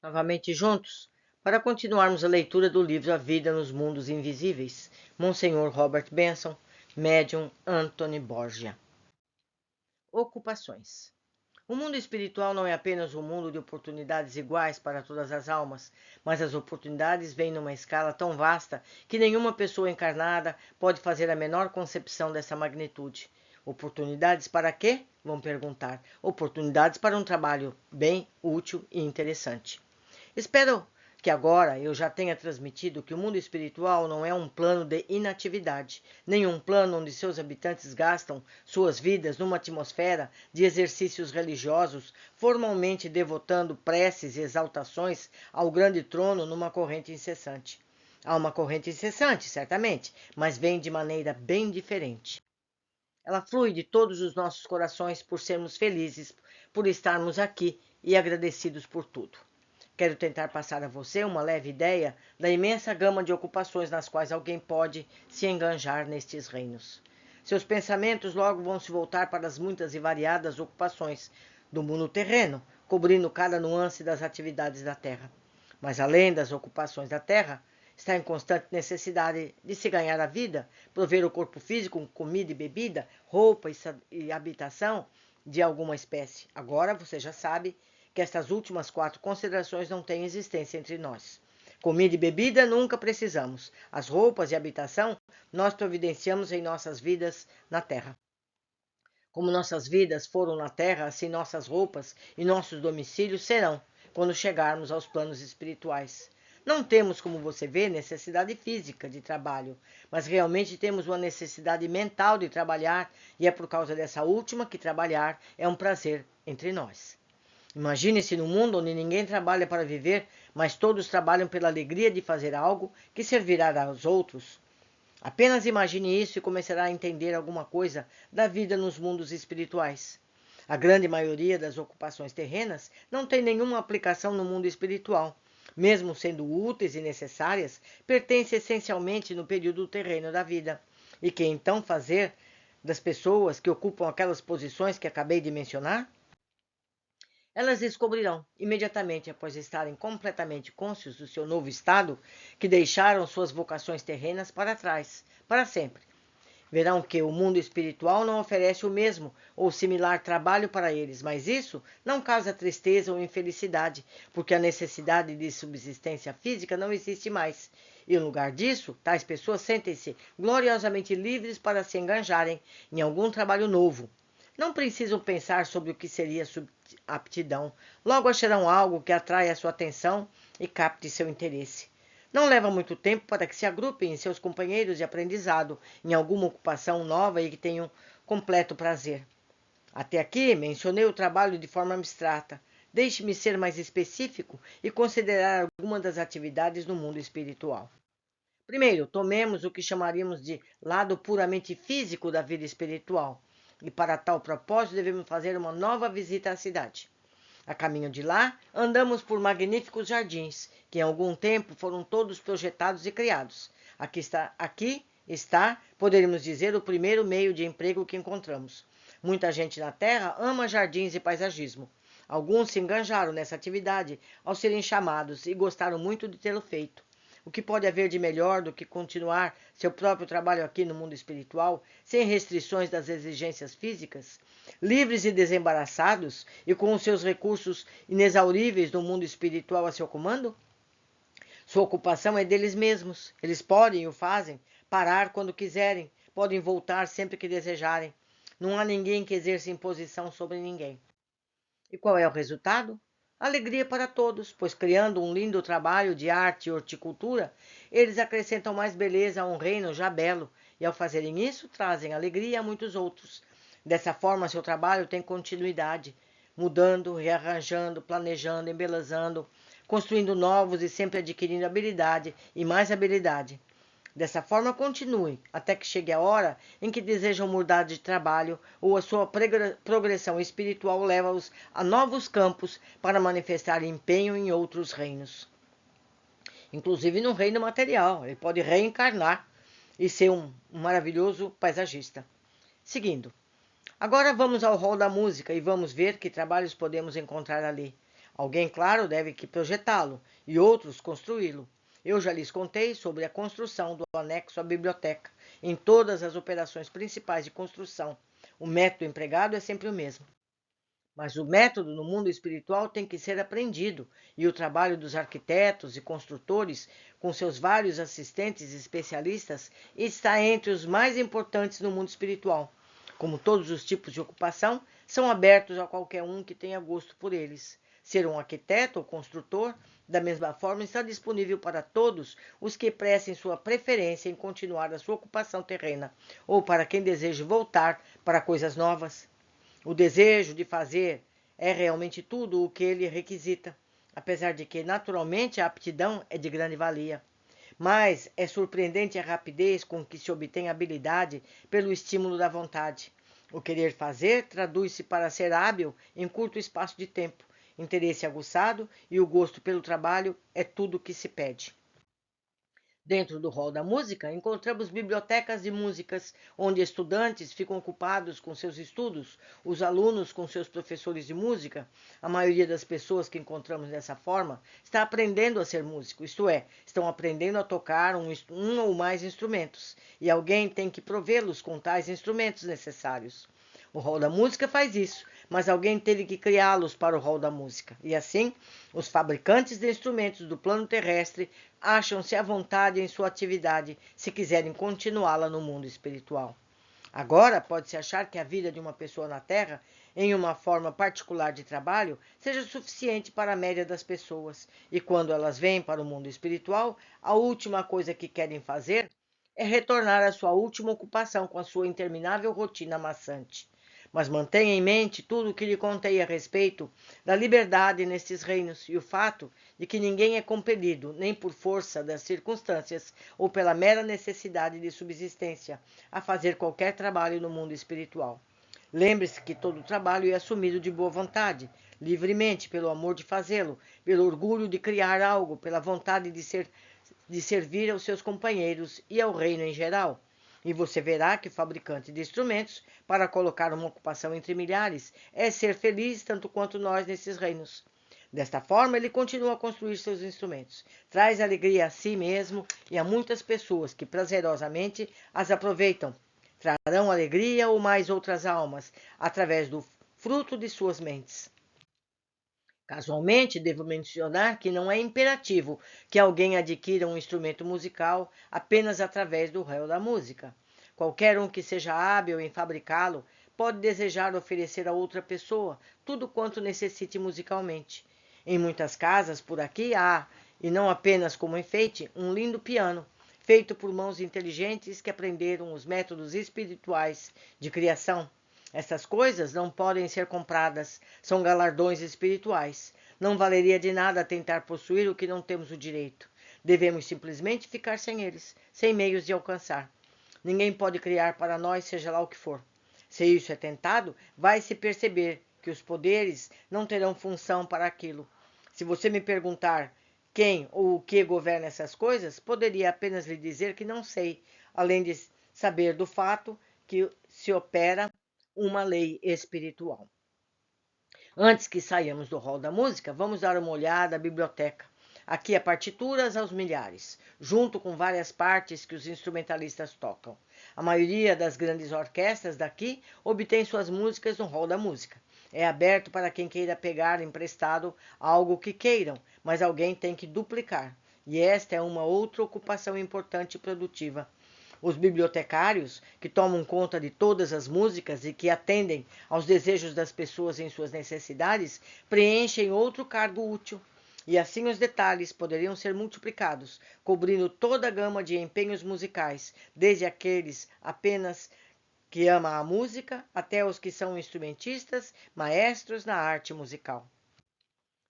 Novamente juntos, para continuarmos a leitura do livro A Vida nos Mundos Invisíveis, Monsenhor Robert Benson, médium Anthony Borgia. Ocupações. O mundo espiritual não é apenas um mundo de oportunidades iguais para todas as almas, mas as oportunidades vêm numa escala tão vasta que nenhuma pessoa encarnada pode fazer a menor concepção dessa magnitude. Oportunidades para quê? Vão perguntar. Oportunidades para um trabalho bem, útil e interessante. Espero que agora eu já tenha transmitido que o mundo espiritual não é um plano de inatividade, nem um plano onde seus habitantes gastam suas vidas numa atmosfera de exercícios religiosos, formalmente devotando preces e exaltações ao grande trono numa corrente incessante. Há uma corrente incessante, certamente, mas vem de maneira bem diferente. Ela flui de todos os nossos corações por sermos felizes, por estarmos aqui e agradecidos por tudo. Quero tentar passar a você uma leve ideia da imensa gama de ocupações nas quais alguém pode se enganjar nestes reinos. Seus pensamentos logo vão se voltar para as muitas e variadas ocupações do mundo terreno, cobrindo cada nuance das atividades da terra. Mas além das ocupações da terra, está em constante necessidade de se ganhar a vida, prover o corpo físico com comida e bebida, roupa e habitação de alguma espécie. Agora você já sabe que estas últimas 4 considerações não têm existência entre nós. Comida e bebida nunca precisamos. As roupas e habitação nós providenciamos em nossas vidas na terra. Como nossas vidas foram na terra, assim nossas roupas e nossos domicílios serão quando chegarmos aos planos espirituais. Não temos, como você vê, necessidade física de trabalho, mas realmente temos uma necessidade mental de trabalhar, e é por causa dessa última que trabalhar é um prazer entre nós. Imagine-se num mundo onde ninguém trabalha para viver, mas todos trabalham pela alegria de fazer algo que servirá aos outros. Apenas imagine isso e começará a entender alguma coisa da vida nos mundos espirituais. A grande maioria das ocupações terrenas não tem nenhuma aplicação no mundo espiritual. Mesmo sendo úteis e necessárias, pertencem essencialmente no período terreno da vida. E que então fazer das pessoas que ocupam aquelas posições que acabei de mencionar? Elas descobrirão, imediatamente após estarem completamente cônscios do seu novo estado, que deixaram suas vocações terrenas para trás, para sempre. Verão que o mundo espiritual não oferece o mesmo ou similar trabalho para eles, mas isso não causa tristeza ou infelicidade, porque a necessidade de subsistência física não existe mais. E, no lugar disso, tais pessoas sentem-se gloriosamente livres para se enganjarem em algum trabalho novo. Não precisam pensar sobre o que seria aptidão. Logo acharão algo que atraia a sua atenção e capte seu interesse. Não leva muito tempo para que se agrupem em seus companheiros de aprendizado em alguma ocupação nova e que tenham completo prazer. Até aqui mencionei o trabalho de forma abstrata. Deixe-me ser mais específico e considerar algumas das atividades no mundo espiritual. Primeiro, tomemos o que chamaríamos de lado puramente físico da vida espiritual. E para tal propósito, devemos fazer uma nova visita à cidade. A caminho de lá, andamos por magníficos jardins, que em algum tempo foram todos projetados e criados. Aqui está, poderíamos dizer, o primeiro meio de emprego que encontramos. Muita gente na Terra ama jardins e paisagismo. Alguns se enganjaram nessa atividade ao serem chamados e gostaram muito de tê-lo feito. O que pode haver de melhor do que continuar seu próprio trabalho aqui no mundo espiritual, sem restrições das exigências físicas, livres e desembaraçados e com os seus recursos inexauríveis no mundo espiritual a seu comando? Sua ocupação é deles mesmos. Eles podem e o fazem parar quando quiserem, podem voltar sempre que desejarem. Não há ninguém que exerça imposição sobre ninguém. E qual é o resultado? Alegria para todos, pois criando um lindo trabalho de arte e horticultura, eles acrescentam mais beleza a um reino já belo, e ao fazerem isso, trazem alegria a muitos outros. Dessa forma, seu trabalho tem continuidade, mudando, rearranjando, planejando, embelezando, construindo novos e sempre adquirindo habilidade e mais habilidade. Dessa forma, continue, até que chegue a hora em que desejam mudar de trabalho ou a sua progressão espiritual leva-os a novos campos para manifestar empenho em outros reinos. Inclusive no reino material, ele pode reencarnar e ser um maravilhoso paisagista. Seguindo, agora vamos ao hall da música e vamos ver que trabalhos podemos encontrar ali. Alguém, claro, deve que projetá-lo e outros construí-lo. Eu já lhes contei sobre a construção do anexo à biblioteca. Em todas as operações principais de construção, o método empregado é sempre o mesmo. Mas o método no mundo espiritual tem que ser aprendido, e o trabalho dos arquitetos e construtores, com seus vários assistentes e especialistas, está entre os mais importantes no mundo espiritual. Como todos os tipos de ocupação, são abertos a qualquer um que tenha gosto por eles. Ser um arquiteto ou construtor, da mesma forma, está disponível para todos os que prestem sua preferência em continuar a sua ocupação terrena, ou para quem deseja voltar para coisas novas. O desejo de fazer é realmente tudo o que ele requisita, apesar de que, naturalmente, a aptidão é de grande valia. Mas é surpreendente a rapidez com que se obtém habilidade pelo estímulo da vontade. O querer fazer traduz-se para ser hábil em curto espaço de tempo. Interesse aguçado e o gosto pelo trabalho é tudo o que se pede. Dentro do rol da música, encontramos bibliotecas de músicas, onde estudantes ficam ocupados com seus estudos, os alunos com seus professores de música. A maioria das pessoas que encontramos dessa forma está aprendendo a ser músico, isto é, estão aprendendo a tocar um ou mais instrumentos, e alguém tem que provê-los com tais instrumentos necessários. O rol da música faz isso, mas alguém teve que criá-los para o rol da música. E assim, os fabricantes de instrumentos do plano terrestre acham-se à vontade em sua atividade, se quiserem continuá-la no mundo espiritual. Agora, pode-se achar que a vida de uma pessoa na Terra, em uma forma particular de trabalho, seja suficiente para a média das pessoas, e quando elas vêm para o mundo espiritual, a última coisa que querem fazer é retornar à sua última ocupação com a sua interminável rotina maçante. Mas mantenha em mente tudo o que lhe contei a respeito da liberdade nestes reinos e o fato de que ninguém é compelido, nem por força das circunstâncias ou pela mera necessidade de subsistência, a fazer qualquer trabalho no mundo espiritual. Lembre-se que todo trabalho é assumido de boa vontade, livremente, pelo amor de fazê-lo, pelo orgulho de criar algo, pela vontade de servir aos seus companheiros e ao reino em geral. E você verá que o fabricante de instrumentos, para colocar uma ocupação entre milhares, é ser feliz tanto quanto nós nesses reinos. Desta forma, ele continua a construir seus instrumentos. Traz alegria a si mesmo e a muitas pessoas que prazerosamente as aproveitam. Trarão alegria ou mais outras almas, através do fruto de suas mentes. Casualmente, devo mencionar que não é imperativo que alguém adquira um instrumento musical apenas através do réu da música. Qualquer um que seja hábil em fabricá-lo pode desejar oferecer a outra pessoa tudo quanto necessite musicalmente. Em muitas casas por aqui há, e não apenas como enfeite, um lindo piano, feito por mãos inteligentes que aprenderam os métodos espirituais de criação. Essas coisas não podem ser compradas, são galardões espirituais. Não valeria de nada tentar possuir o que não temos o direito. Devemos simplesmente ficar sem eles, sem meios de alcançar. Ninguém pode criar para nós, seja lá o que for. Se isso é tentado, vai-se perceber que os poderes não terão função para aquilo. Se você me perguntar quem ou o que governa essas coisas, poderia apenas lhe dizer que não sei, além de saber do fato que se opera uma lei espiritual. Antes que saiamos do rol da música, vamos dar uma olhada à biblioteca. Aqui há partituras aos milhares, junto com várias partes que os instrumentalistas tocam. A maioria das grandes orquestras daqui obtém suas músicas no rol da música. É aberto para quem queira pegar emprestado algo que queiram, mas alguém tem que duplicar. E esta é uma outra ocupação importante e produtiva. Os bibliotecários, que tomam conta de todas as músicas e que atendem aos desejos das pessoas em suas necessidades, preenchem outro cargo útil. E assim os detalhes poderiam ser multiplicados, cobrindo toda a gama de empenhos musicais, desde aqueles apenas que amam a música, até os que são instrumentistas, maestros na arte musical.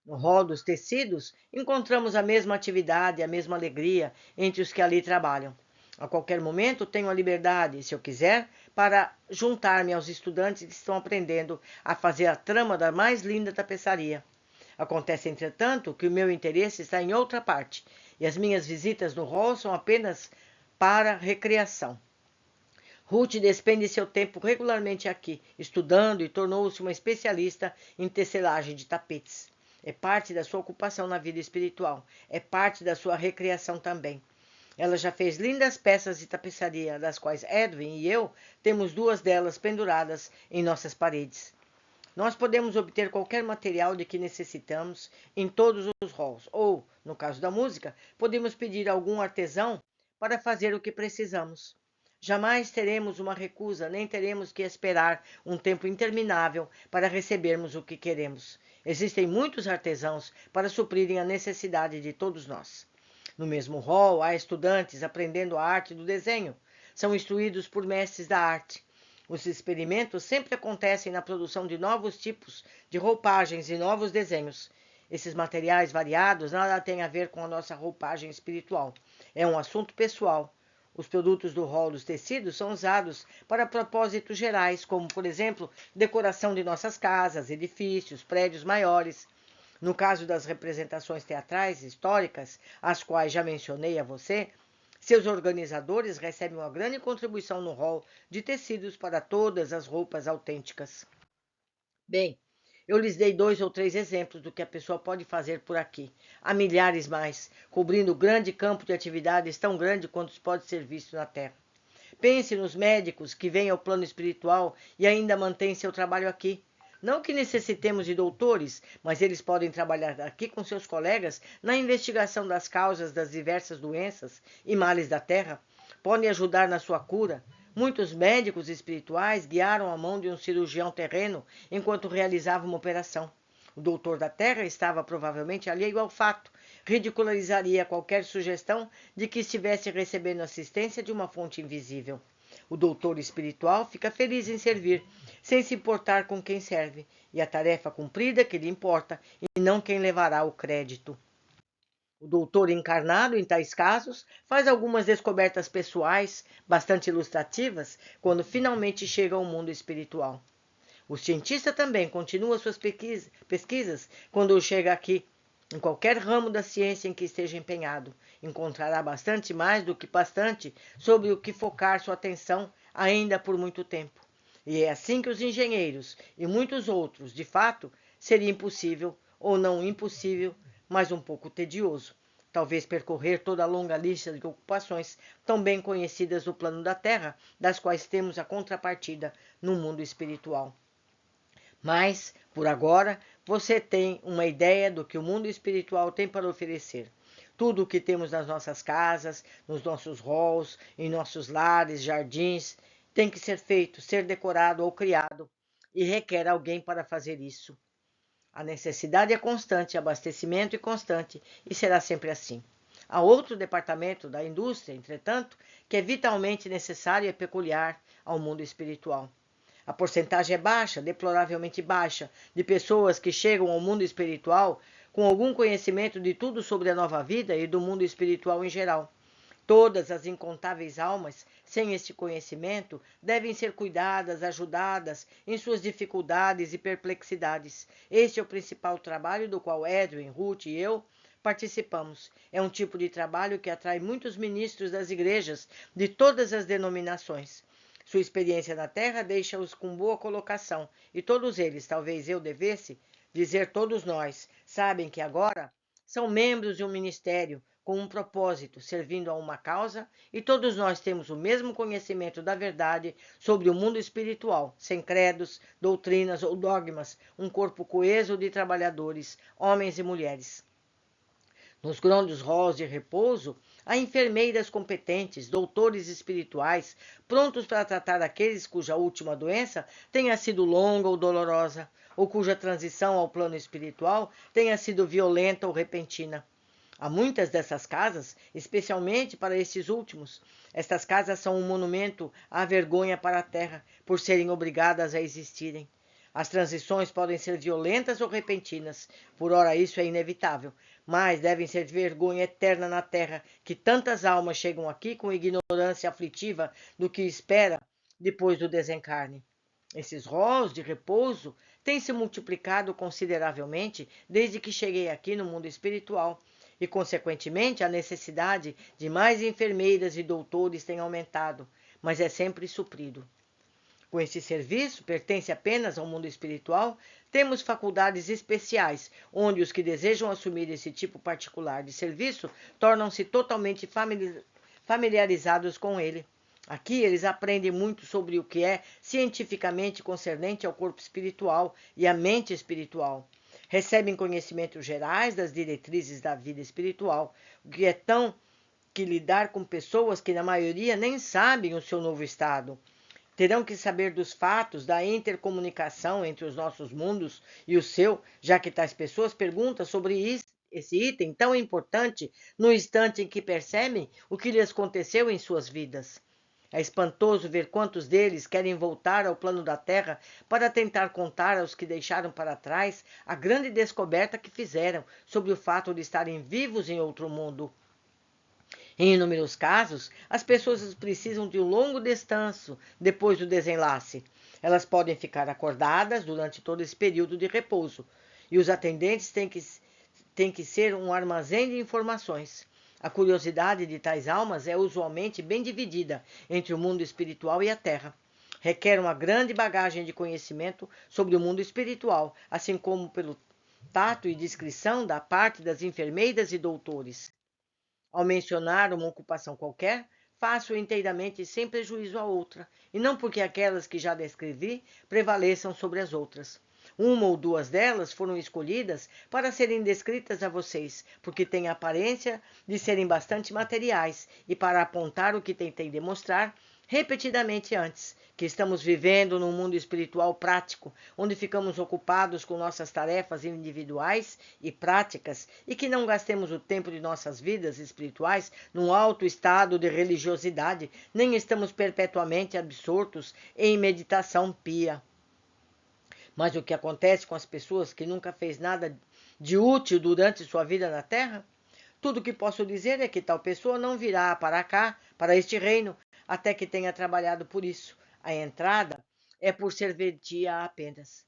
No rol dos tecidos, encontramos a mesma atividade e a mesma alegria entre os que ali trabalham. A qualquer momento tenho a liberdade, se eu quiser, para juntar-me aos estudantes que estão aprendendo a fazer a trama da mais linda tapeçaria. Acontece, entretanto, que o meu interesse está em outra parte, e as minhas visitas no hall são apenas para recreação. Ruth despende seu tempo regularmente aqui, estudando e tornou-se uma especialista em tecelagem de tapetes. É parte da sua ocupação na vida espiritual. É parte da sua recreação também. Ela já fez lindas peças de tapeçaria, das quais Edwin e eu temos 2 delas penduradas em nossas paredes. Nós podemos obter qualquer material de que necessitamos em todos os halls, ou, no caso da música, podemos pedir a algum artesão para fazer o que precisamos. Jamais teremos uma recusa, nem teremos que esperar um tempo interminável para recebermos o que queremos. Existem muitos artesãos para suprirem a necessidade de todos nós. No mesmo hall, há estudantes aprendendo a arte do desenho. São instruídos por mestres da arte. Os experimentos sempre acontecem na produção de novos tipos de roupagens e novos desenhos. Esses materiais variados nada têm a ver com a nossa roupagem espiritual. É um assunto pessoal. Os produtos do rol dos tecidos são usados para propósitos gerais, como, por exemplo, decoração de nossas casas, edifícios, prédios maiores. No caso das representações teatrais históricas, as quais já mencionei a você, seus organizadores recebem uma grande contribuição no rol de tecidos para todas as roupas autênticas. Bem, eu lhes dei 2 ou 3 exemplos do que a pessoa pode fazer por aqui. Há milhares mais, cobrindo grande campo de atividades tão grande quanto pode ser visto na Terra. Pense nos médicos que vêm ao plano espiritual e ainda mantêm seu trabalho aqui. Não que necessitemos de doutores, mas eles podem trabalhar aqui com seus colegas na investigação das causas das diversas doenças e males da Terra. Podem ajudar na sua cura. Muitos médicos espirituais guiaram a mão de um cirurgião terreno enquanto realizava uma operação. O doutor da Terra estava provavelmente alheio ao fato, ridicularizaria qualquer sugestão de que estivesse recebendo assistência de uma fonte invisível. O doutor espiritual fica feliz em servir, sem se importar com quem serve, e a tarefa cumprida que lhe importa, e não quem levará o crédito. O doutor encarnado, em tais casos, faz algumas descobertas pessoais, bastante ilustrativas, quando finalmente chega ao mundo espiritual. O cientista também continua suas pesquisas quando chega aqui. Em qualquer ramo da ciência em que esteja empenhado, encontrará bastante mais do que bastante sobre o que focar sua atenção ainda por muito tempo. E é assim que os engenheiros e muitos outros, de fato, seria impossível, ou não impossível, mas um pouco tedioso. Talvez percorrer toda a longa lista de ocupações tão bem conhecidas no plano da Terra, das quais temos a contrapartida no mundo espiritual. Mas, por agora, você tem uma ideia do que o mundo espiritual tem para oferecer. Tudo o que temos nas nossas casas, nos nossos halls, em nossos lares, jardins, tem que ser feito, ser decorado ou criado, e requer alguém para fazer isso. A necessidade é constante, abastecimento é constante, e será sempre assim. Há outro departamento da indústria, entretanto, que é vitalmente necessário e peculiar ao mundo espiritual. A porcentagem é baixa, deploravelmente baixa, de pessoas que chegam ao mundo espiritual com algum conhecimento de tudo sobre a nova vida e do mundo espiritual em geral. Todas as incontáveis almas, sem este conhecimento, devem ser cuidadas, ajudadas em suas dificuldades e perplexidades. Este é o principal trabalho do qual Edwin, Ruth e eu participamos. É um tipo de trabalho que atrai muitos ministros das igrejas de todas as denominações. Sua experiência na Terra deixa-os com boa colocação, e todos eles, talvez eu devesse dizer todos nós, sabem que agora são membros de um ministério com um propósito, servindo a uma causa, e todos nós temos o mesmo conhecimento da verdade sobre o mundo espiritual, sem credos, doutrinas ou dogmas, um corpo coeso de trabalhadores, homens e mulheres. Nos grandes halls de repouso, há enfermeiras competentes, doutores espirituais, prontos para tratar aqueles cuja última doença tenha sido longa ou dolorosa, ou cuja transição ao plano espiritual tenha sido violenta ou repentina. Há muitas dessas casas, especialmente para estes últimos. Estas casas são um monumento à vergonha para a Terra, por serem obrigadas a existirem. As transições podem ser violentas ou repentinas, por ora isso é inevitável, mas devem ser vergonha eterna na Terra, que tantas almas chegam aqui com ignorância aflitiva do que espera depois do desencarne. Esses halls de repouso têm se multiplicado consideravelmente desde que cheguei aqui no mundo espiritual, e, consequentemente, a necessidade de mais enfermeiras e doutores tem aumentado, mas é sempre suprido. Com esse serviço, pertence apenas ao mundo espiritual, temos faculdades especiais, onde os que desejam assumir esse tipo particular de serviço tornam-se totalmente familiarizados com ele. Aqui eles aprendem muito sobre o que é cientificamente concernente ao corpo espiritual e à mente espiritual. Recebem conhecimentos gerais das diretrizes da vida espiritual, o que é tão que lidar com pessoas que, na maioria, nem sabem o seu novo estado. Terão que saber dos fatos da intercomunicação entre os nossos mundos e o seu, já que tais pessoas perguntam sobre esse item tão importante no instante em que percebem o que lhes aconteceu em suas vidas. É espantoso ver quantos deles querem voltar ao plano da Terra para tentar contar aos que deixaram para trás a grande descoberta que fizeram sobre o fato de estarem vivos em outro mundo. Em inúmeros casos, as pessoas precisam de um longo descanso depois do desenlace. Elas podem ficar acordadas durante todo esse período de repouso, e os atendentes têm que ser um armazém de informações. A curiosidade de tais almas é usualmente bem dividida entre o mundo espiritual e a Terra. Requer uma grande bagagem de conhecimento sobre o mundo espiritual, assim como pelo tato e discrição da parte das enfermeiras e doutores. Ao mencionar uma ocupação qualquer, faço inteiramente sem prejuízo a outra, e não porque aquelas que já descrevi prevaleçam sobre as outras. Uma ou duas delas foram escolhidas para serem descritas a vocês, porque têm a aparência de serem bastante materiais, e para apontar o que tentei demonstrar repetidamente antes, que estamos vivendo num mundo espiritual prático, onde ficamos ocupados com nossas tarefas individuais e práticas, e que não gastemos o tempo de nossas vidas espirituais num alto estado de religiosidade, nem estamos perpetuamente absortos em meditação pia. Mas o que acontece com as pessoas que nunca fez nada de útil durante sua vida na Terra? Tudo o que posso dizer é que tal pessoa não virá para cá, para este reino, até que tenha trabalhado por isso. A entrada é por serventia apenas.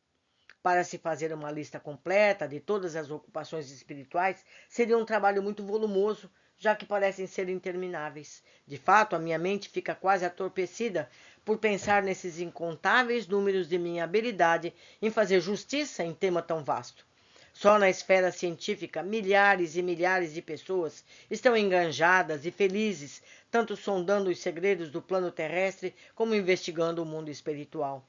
Para se fazer uma lista completa de todas as ocupações espirituais, seria um trabalho muito volumoso, já que parecem ser intermináveis. De fato, a minha mente fica quase atorpecida por pensar nesses incontáveis números de minha habilidade em fazer justiça em tema tão vasto. Só na esfera científica, milhares e milhares de pessoas estão enganjadas e felizes, tanto sondando os segredos do plano terrestre como investigando o mundo espiritual.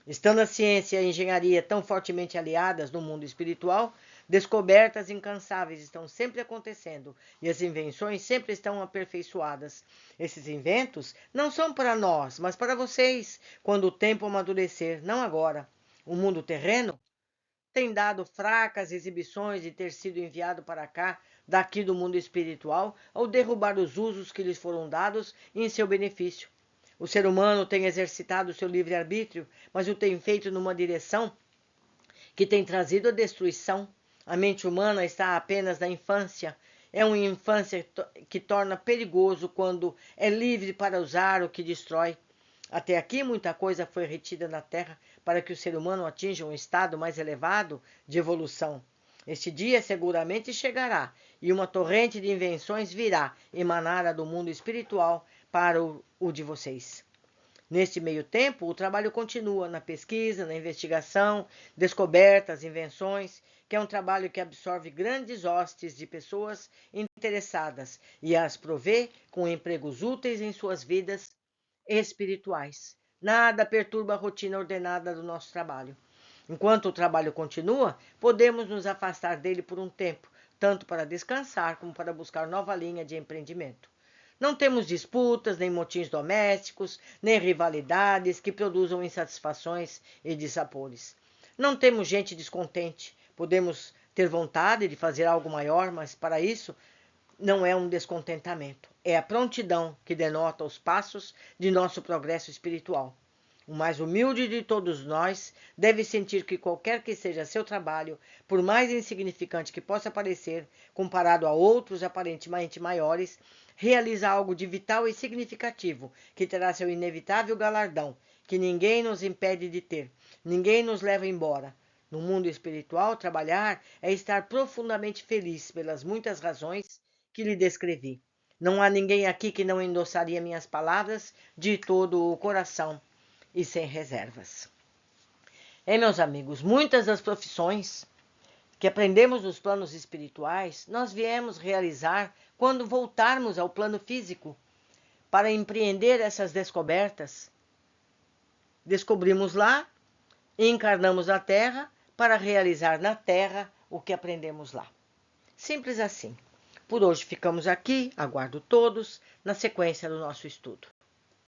Estando a ciência e a engenharia tão fortemente aliadas no mundo espiritual, descobertas incansáveis estão sempre acontecendo e as invenções sempre estão aperfeiçoadas. Esses inventos não são para nós, mas para vocês, quando o tempo amadurecer, não agora. O mundo terreno tem dado fracas exibições de ter sido enviado para cá, daqui do mundo espiritual, ao derrubar os usos que lhes foram dados em seu benefício. O ser humano tem exercitado seu livre-arbítrio, mas o tem feito numa direção que tem trazido a destruição. A mente humana está apenas na infância. É uma infância que torna perigoso quando é livre para usar o que destrói. Até aqui, muita coisa foi retida na Terra para que o ser humano atinja um estado mais elevado de evolução. Este dia seguramente chegará, e uma torrente de invenções virá emanada do mundo espiritual para o de vocês. Neste meio tempo, o trabalho continua na pesquisa, na investigação, descobertas, invenções, que é um trabalho que absorve grandes hostes de pessoas interessadas e as provê com empregos úteis em suas vidas espirituais. Nada perturba a rotina ordenada do nosso trabalho. Enquanto o trabalho continua, podemos nos afastar dele por um tempo, tanto para descansar como para buscar nova linha de empreendimento. Não temos disputas, nem motins domésticos, nem rivalidades que produzam insatisfações e dissabores. Não temos gente descontente. Podemos ter vontade de fazer algo maior, mas para isso não é um descontentamento. É a prontidão que denota os passos de nosso progresso espiritual. O mais humilde de todos nós deve sentir que qualquer que seja seu trabalho, por mais insignificante que possa parecer, comparado a outros aparentemente maiores, realiza algo de vital e significativo, que terá seu inevitável galardão, que ninguém nos impede de ter, ninguém nos leva embora. No mundo espiritual, trabalhar é estar profundamente feliz pelas muitas razões que lhe descrevi. Não há ninguém aqui que não endossaria minhas palavras de todo o coração. e sem reservas. Meus amigos, muitas das profissões que aprendemos nos planos espirituais, nós viemos realizar quando voltarmos ao plano físico para empreender essas descobertas. Descobrimos lá e encarnamos na Terra para realizar na Terra o que aprendemos lá. Simples assim. Por hoje ficamos aqui, aguardo todos na sequência do nosso estudo.